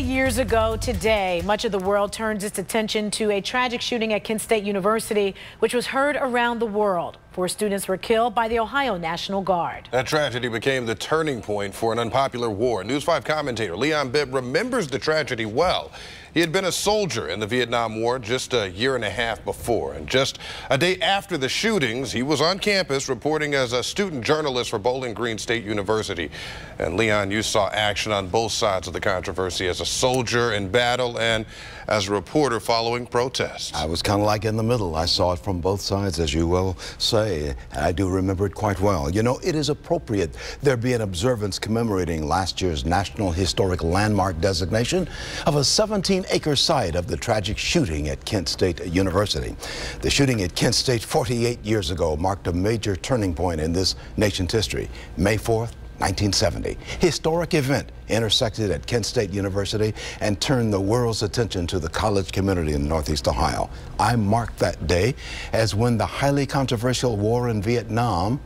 years ago today, much of the world turns its attention to a tragic shooting at Kent State University, which was heard around the world. 4 students were killed by the Ohio National Guard. That tragedy became the turning point for an unpopular war. News 5 commentator Leon Bibb remembers the tragedy well. He had been a soldier in the Vietnam War just a year and a half before. And just a day after the shootings, he was on campus reporting as a student journalist for Bowling Green State University. And Leon, you saw action on both sides of the controversy as a soldier in battle and as a reporter following protests. I was kind of like in the middle. I saw it from both sides, as you will say. I do remember it quite well. You know, it is appropriate there be an observance commemorating last year's National Historic Landmark designation of a 17-acre site of the tragic shooting at Kent State University. The shooting at Kent State 48 years ago marked a major turning point in this nation's history. May 4th, 1970. Historic event intersected at Kent State University and turned the world's attention to the college community in Northeast Ohio. I marked that day as when the highly controversial war in Vietnam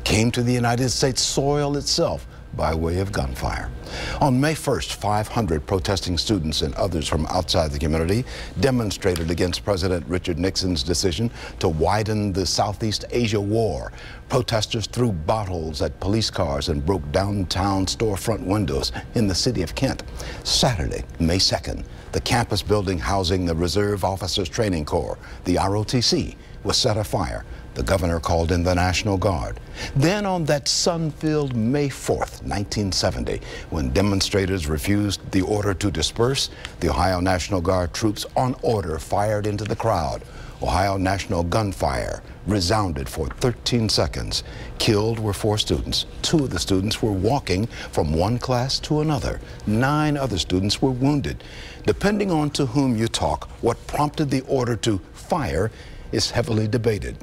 came to the United States soil itself by way of gunfire. On May 1st, 500 protesting students and others from outside the community demonstrated against President Richard Nixon's decision to widen the Southeast Asia War. Protesters threw bottles at police cars and broke downtown storefront windows in the city of Kent. Saturday, May 2nd, the campus building housing the Reserve Officers Training Corps, the ROTC, was set afire. The governor called in the National Guard. Then on that sun-filled May 4th, 1970, when demonstrators refused the order to disperse, the Ohio National Guard troops on order fired into the crowd. Ohio National gunfire resounded for 13 seconds. Killed were 4 students. 2 of the students were walking from one class to another. 9 other students were wounded. Depending on to whom you talk, what prompted the order to fire is heavily debated.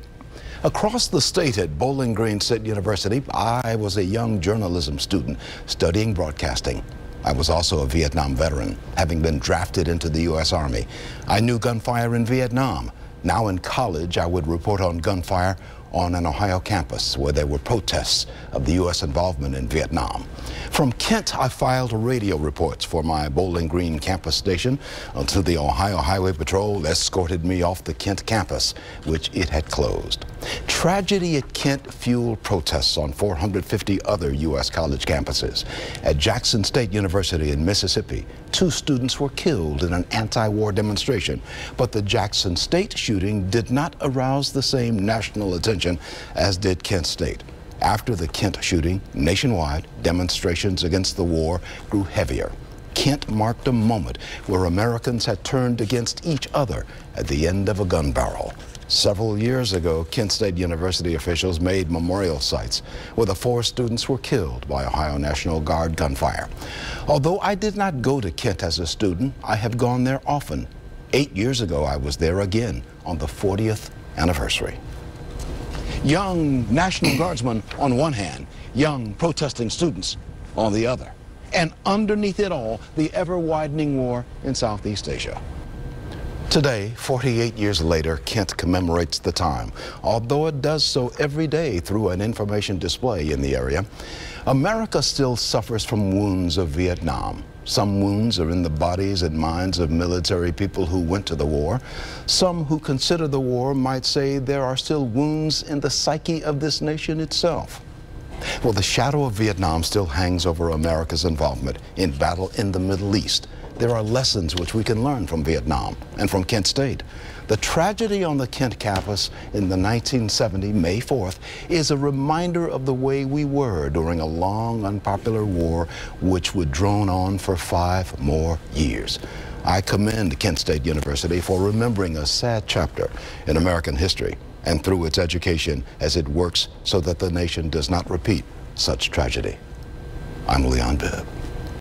Across the state at Bowling Green State University, I was a young journalism student studying broadcasting. I was also a Vietnam veteran, having been drafted into the U.S. Army. I knew gunfire in Vietnam. Now in college, I would report on gunfire on an Ohio campus where there were protests of the U.S. involvement in Vietnam. From Kent, I filed radio reports for my Bowling Green campus station until the Ohio Highway Patrol escorted me off the Kent campus, which it had closed. Tragedy at Kent fueled protests on 450 other U.S. college campuses. At Jackson State University in Mississippi, 2 students were killed in an anti-war demonstration, but the Jackson State shooting did not arouse the same national attention as did Kent State. After the Kent shooting, nationwide, demonstrations against the war grew heavier. Kent marked a moment where Americans had turned against each other at the end of a gun barrel. Several years ago, Kent State University officials made memorial sites where the 4 students were killed by Ohio National Guard gunfire. Although I did not go to Kent as a student, I have gone there often. 8 years ago, I was there again on the 40th anniversary. Young National Guardsmen on one hand, young protesting students on the other. And underneath it all, the ever-widening war in Southeast Asia. Today, 48 years later, Kent commemorates the time, although it does so every day through an information display in the area. America still suffers from wounds of Vietnam. Some wounds are in the bodies and minds of military people who went to the war. Some who consider the war might say there are still wounds in the psyche of this nation itself. Well, the shadow of Vietnam still hangs over America's involvement in battle in the Middle East. There are lessons which we can learn from Vietnam and from Kent State. The tragedy on the Kent campus in the 1970 May 4th is a reminder of the way we were during a long, unpopular war which would drone on for 5 more years. I commend Kent State University for remembering a sad chapter in American history and through its education as it works so that the nation does not repeat such tragedy. I'm Leon Bibb.